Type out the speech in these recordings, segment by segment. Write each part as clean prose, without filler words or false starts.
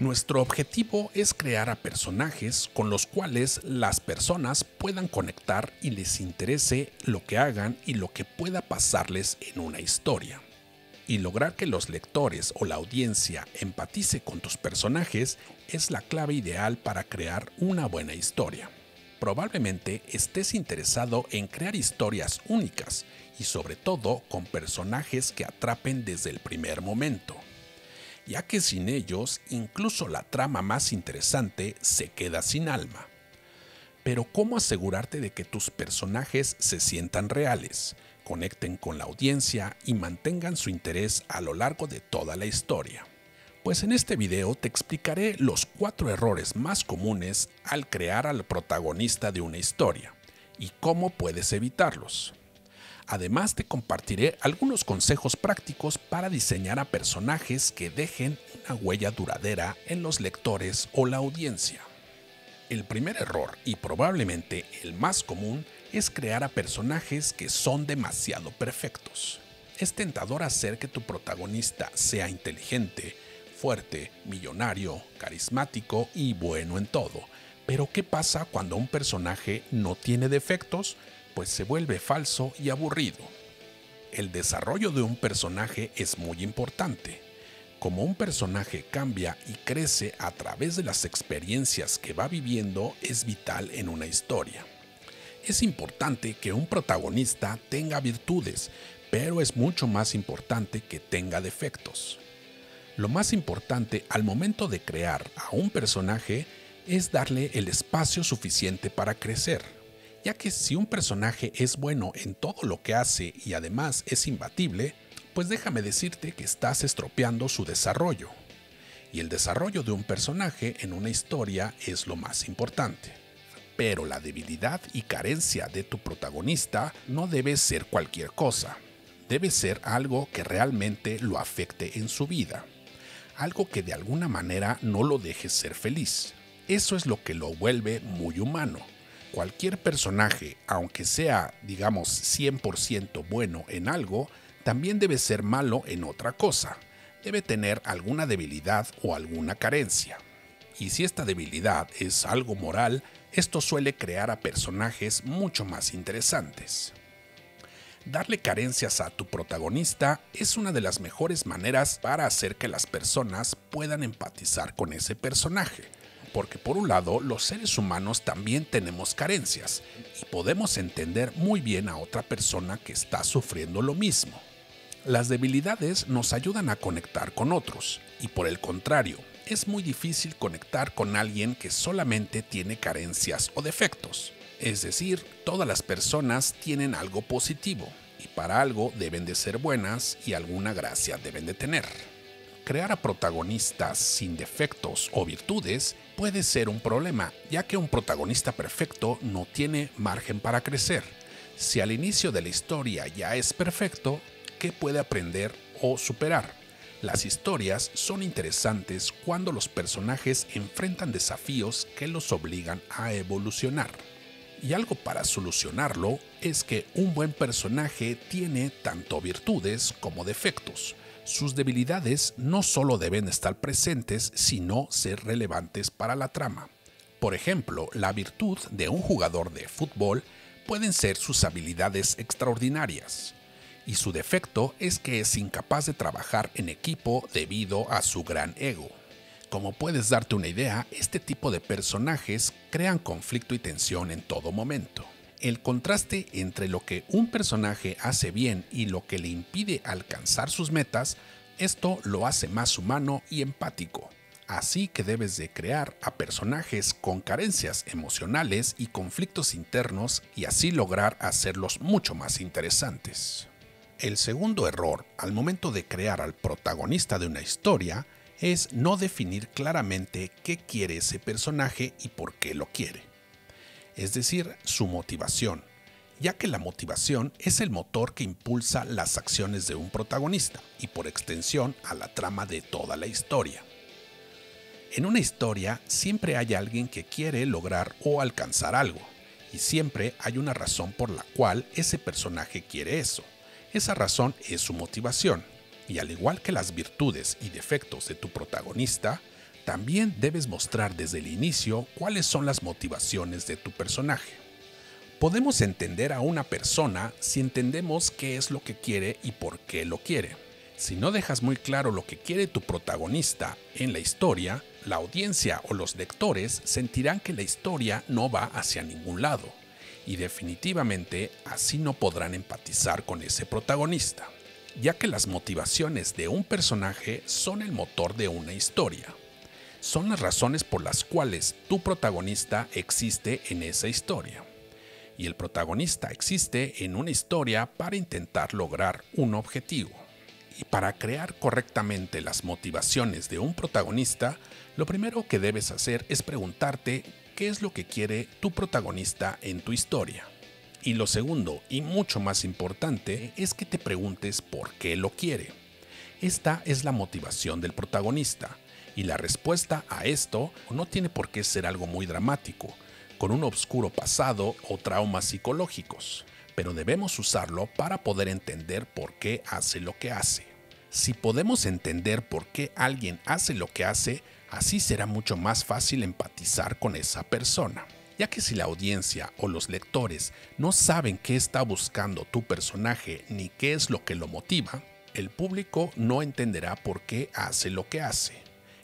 Nuestro objetivo es crear a personajes con los cuales las personas puedan conectar y les interese lo que hagan y lo que pueda pasarles en una historia. Y lograr que los lectores o la audiencia empatice con tus personajes es la clave ideal para crear una buena historia. Probablemente estés interesado en crear historias únicas y sobre todo con personajes que atrapen desde el primer momento, ya que sin ellos incluso la trama más interesante se queda sin alma. Pero ¿cómo asegurarte de que tus personajes se sientan reales, conecten con la audiencia y mantengan su interés a lo largo de toda la historia? Pues en este video te explicaré los 4 errores más comunes al crear al protagonista de una historia y cómo puedes evitarlos. Además te compartiré algunos consejos prácticos para diseñar a personajes que dejen una huella duradera en los lectores o la audiencia. El primer error, y probablemente el más común, es crear a personajes que son demasiado perfectos. Es tentador hacer que tu protagonista sea inteligente, fuerte, millonario, carismático y bueno en todo. Pero ¿qué pasa cuando un personaje no tiene defectos? Pues se vuelve falso y aburrido. El desarrollo de un personaje es muy importante. Como un personaje cambia y crece a través de las experiencias que va viviendo, es vital en una historia. Es importante que un protagonista tenga virtudes, pero es mucho más importante que tenga defectos. Lo más importante al momento de crear a un personaje es darle el espacio suficiente para crecer, ya que si un personaje es bueno en todo lo que hace y además es imbatible, pues déjame decirte que estás estropeando su desarrollo. Y el desarrollo de un personaje en una historia es lo más importante. Pero la debilidad y carencia de tu protagonista no debe ser cualquier cosa. Debe ser algo que realmente lo afecte en su vida. Algo que de alguna manera no lo deje ser feliz. Eso es lo que lo vuelve muy humano. Cualquier personaje, aunque sea, digamos, 100% bueno en algo, también debe ser malo en otra cosa. Debe tener alguna debilidad o alguna carencia. Y si esta debilidad es algo moral, esto suele crear a personajes mucho más interesantes. Darle carencias a tu protagonista es una de las mejores maneras para hacer que las personas puedan empatizar con ese personaje. Porque por un lado, los seres humanos también tenemos carencias y podemos entender muy bien a otra persona que está sufriendo lo mismo. Las debilidades nos ayudan a conectar con otros y por el contrario, es muy difícil conectar con alguien que solamente tiene carencias o defectos. Es decir, todas las personas tienen algo positivo y para algo deben de ser buenas y alguna gracia deben de tener. Crear a protagonistas sin defectos o virtudes puede ser un problema, ya que un protagonista perfecto no tiene margen para crecer. Si al inicio de la historia ya es perfecto, ¿qué puede aprender o superar? Las historias son interesantes cuando los personajes enfrentan desafíos que los obligan a evolucionar. Y algo para solucionarlo es que un buen personaje tiene tanto virtudes como defectos. Sus debilidades no solo deben estar presentes, sino ser relevantes para la trama. Por ejemplo, la virtud de un jugador de fútbol pueden ser sus habilidades extraordinarias. Y su defecto es que es incapaz de trabajar en equipo debido a su gran ego. Como puedes darte una idea, este tipo de personajes crean conflicto y tensión en todo momento. El contraste entre lo que un personaje hace bien y lo que le impide alcanzar sus metas, esto lo hace más humano y empático. Así que debes de crear a personajes con carencias emocionales y conflictos internos y así lograr hacerlos mucho más interesantes. El segundo error al momento de crear al protagonista de una historia es no definir claramente qué quiere ese personaje y por qué lo quiere. Es decir, su motivación, ya que la motivación es el motor que impulsa las acciones de un protagonista y por extensión a la trama de toda la historia. En una historia siempre hay alguien que quiere lograr o alcanzar algo, y siempre hay una razón por la cual ese personaje quiere eso. Esa razón es su motivación, y al igual que las virtudes y defectos de tu protagonista, También debes mostrar desde el inicio cuáles son las motivaciones de tu personaje. Podemos entender a una persona si entendemos qué es lo que quiere y por qué lo quiere. Si no dejas muy claro lo que quiere tu protagonista en la historia, la audiencia o los lectores sentirán que la historia no va hacia ningún lado, y definitivamente así no podrán empatizar con ese protagonista, ya que las motivaciones de un personaje son el motor de una historia. Son las razones por las cuales tu protagonista existe en esa historia. Y el protagonista existe en una historia para intentar lograr un objetivo. Y para crear correctamente las motivaciones de un protagonista, lo primero que debes hacer es preguntarte qué es lo que quiere tu protagonista en tu historia. Y lo segundo, y mucho más importante, es que te preguntes por qué lo quiere. Esta es la motivación del protagonista, y la respuesta a esto no tiene por qué ser algo muy dramático, con un oscuro pasado o traumas psicológicos, pero debemos usarlo para poder entender por qué hace lo que hace. Si podemos entender por qué alguien hace lo que hace, así será mucho más fácil empatizar con esa persona, ya que si la audiencia o los lectores no saben qué está buscando tu personaje ni qué es lo que lo motiva, el público no entenderá por qué hace lo que hace.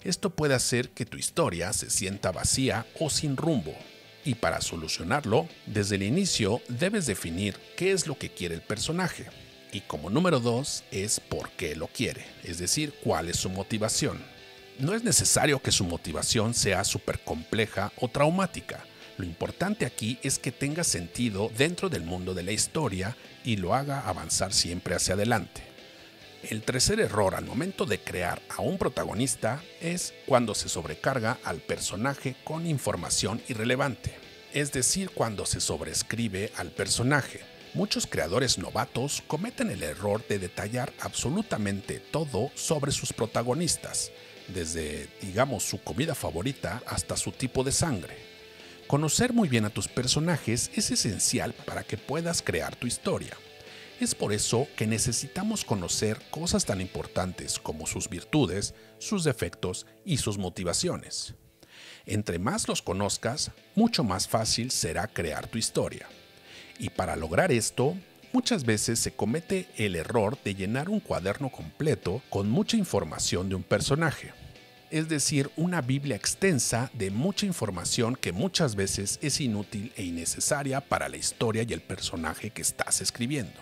Esto puede hacer que tu historia se sienta vacía o sin rumbo. Y para solucionarlo, desde el inicio debes definir qué es lo que quiere el personaje. Y como número 2 es por qué lo quiere, es decir, cuál es su motivación. No es necesario que su motivación sea súper compleja o traumática. Lo importante aquí es que tenga sentido dentro del mundo de la historia y lo haga avanzar siempre hacia adelante. El tercer error al momento de crear a un protagonista es cuando se sobrecarga al personaje con información irrelevante, es decir, cuando se sobreescribe al personaje. Muchos creadores novatos cometen el error de detallar absolutamente todo sobre sus protagonistas, desde, digamos, su comida favorita hasta su tipo de sangre. Conocer muy bien a tus personajes es esencial para que puedas crear tu historia. Es por eso que necesitamos conocer cosas tan importantes como sus virtudes, sus defectos y sus motivaciones. Entre más los conozcas, mucho más fácil será crear tu historia. Y para lograr esto, muchas veces se comete el error de llenar un cuaderno completo con mucha información de un personaje. Es decir, una Biblia extensa de mucha información que muchas veces es inútil e innecesaria para la historia y el personaje que estás escribiendo.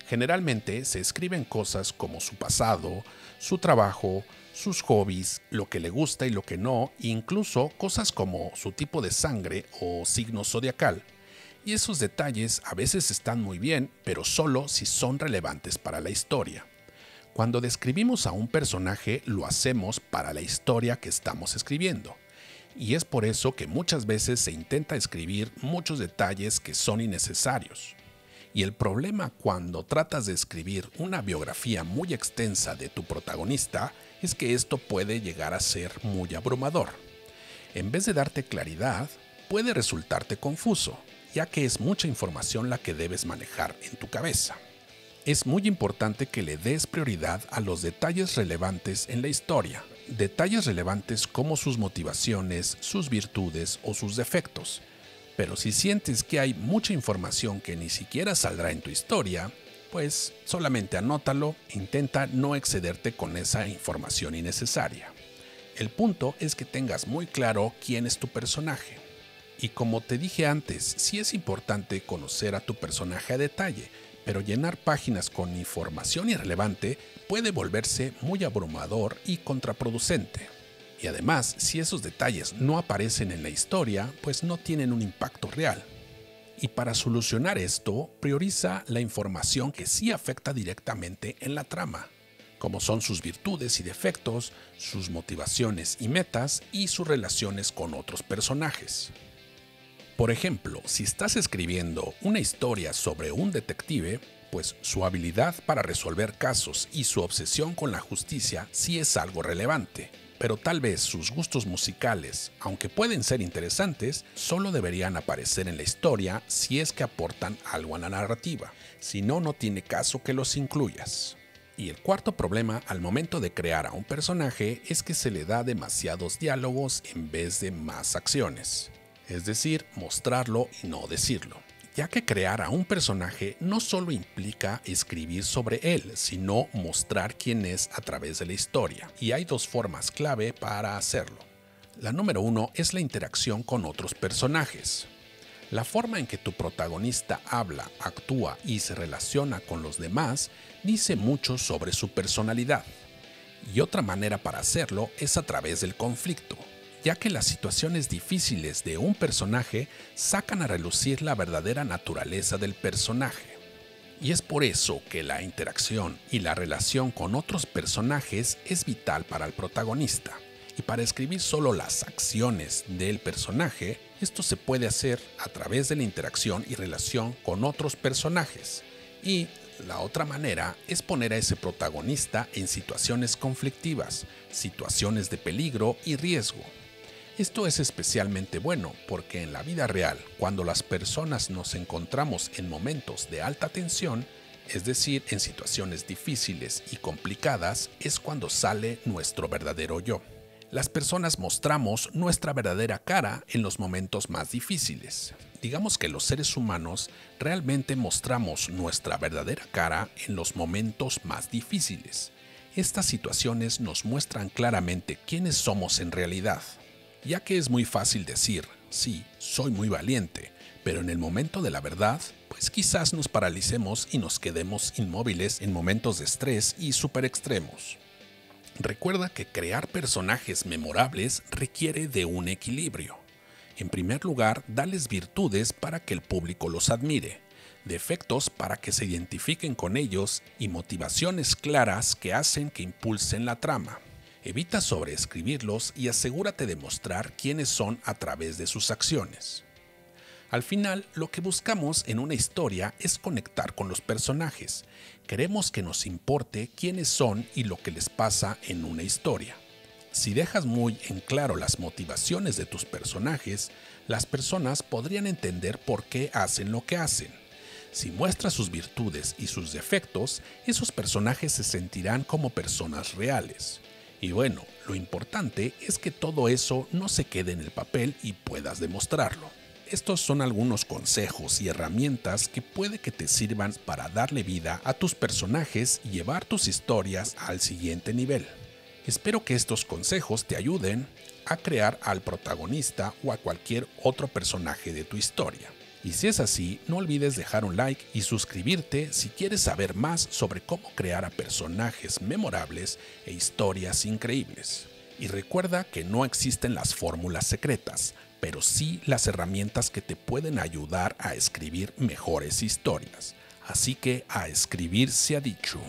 Generalmente se escriben cosas como su pasado, su trabajo, sus hobbies, lo que le gusta y lo que no, e incluso cosas como su tipo de sangre o signo zodiacal. Y esos detalles a veces están muy bien, pero solo si son relevantes para la historia. Cuando describimos a un personaje, lo hacemos para la historia que estamos escribiendo. Y es por eso que muchas veces se intenta escribir muchos detalles que son innecesarios. Y el problema cuando tratas de escribir una biografía muy extensa de tu protagonista es que esto puede llegar a ser muy abrumador. En vez de darte claridad, puede resultarte confuso, ya que es mucha información la que debes manejar en tu cabeza. Es muy importante que le des prioridad a los detalles relevantes en la historia, detalles relevantes como sus motivaciones, sus virtudes o sus defectos. Pero si sientes que hay mucha información que ni siquiera saldrá en tu historia, pues solamente anótalo e intenta no excederte con esa información innecesaria. El punto es que tengas muy claro quién es tu personaje. Y como te dije antes, sí es importante conocer a tu personaje a detalle, pero llenar páginas con información irrelevante puede volverse muy abrumador y contraproducente. Y además, si esos detalles no aparecen en la historia, pues no tienen un impacto real. Y para solucionar esto, prioriza la información que sí afecta directamente en la trama, como son sus virtudes y defectos, sus motivaciones y metas y sus relaciones con otros personajes. Por ejemplo, si estás escribiendo una historia sobre un detective, pues su habilidad para resolver casos y su obsesión con la justicia sí es algo relevante, pero tal vez sus gustos musicales, aunque pueden ser interesantes, solo deberían aparecer en la historia si es que aportan algo a la narrativa, si no, no tiene caso que los incluyas. Y el cuarto problema al momento de crear a un personaje es que se le da demasiados diálogos en vez de más acciones. Es decir, mostrarlo y no decirlo. Ya que crear a un personaje no solo implica escribir sobre él, sino mostrar quién es a través de la historia. Y hay dos formas clave para hacerlo. La número uno es la interacción con otros personajes. La forma en que tu protagonista habla, actúa y se relaciona con los demás dice mucho sobre su personalidad. Y otra manera para hacerlo es a través del conflicto, ya que las situaciones difíciles de un personaje sacan a relucir la verdadera naturaleza del personaje. Y es por eso que la interacción y la relación con otros personajes es vital para el protagonista. Y para escribir solo las acciones del personaje, esto se puede hacer a través de la interacción y relación con otros personajes. Y la otra manera es poner a ese protagonista en situaciones conflictivas, situaciones de peligro y riesgo. Esto es especialmente bueno porque en la vida real, cuando las personas nos encontramos en momentos de alta tensión, es decir, en situaciones difíciles y complicadas, es cuando sale nuestro verdadero yo. Las personas mostramos nuestra verdadera cara en los momentos más difíciles. Digamos que los seres humanos realmente mostramos nuestra verdadera cara en los momentos más difíciles. Estas situaciones nos muestran claramente quiénes somos en realidad. Ya que es muy fácil decir, sí, soy muy valiente, pero en el momento de la verdad, pues quizás nos paralicemos y nos quedemos inmóviles en momentos de estrés y súper extremos. Recuerda que crear personajes memorables requiere de un equilibrio. En primer lugar, dales virtudes para que el público los admire, defectos para que se identifiquen con ellos y motivaciones claras que hacen que impulsen la trama. Evita sobreescribirlos y asegúrate de mostrar quiénes son a través de sus acciones. Al final, lo que buscamos en una historia es conectar con los personajes. Queremos que nos importe quiénes son y lo que les pasa en una historia. Si dejas muy en claro las motivaciones de tus personajes, las personas podrían entender por qué hacen lo que hacen. Si muestras sus virtudes y sus defectos, esos personajes se sentirán como personas reales. Y bueno, lo importante es que todo eso no se quede en el papel y puedas demostrarlo. Estos son algunos consejos y herramientas que puede que te sirvan para darle vida a tus personajes y llevar tus historias al siguiente nivel. Espero que estos consejos te ayuden a crear al protagonista o a cualquier otro personaje de tu historia. Y si es así, no olvides dejar un like y suscribirte si quieres saber más sobre cómo crear a personajes memorables e historias increíbles. Y recuerda que no existen las fórmulas secretas, pero sí las herramientas que te pueden ayudar a escribir mejores historias. Así que a escribir se ha dicho.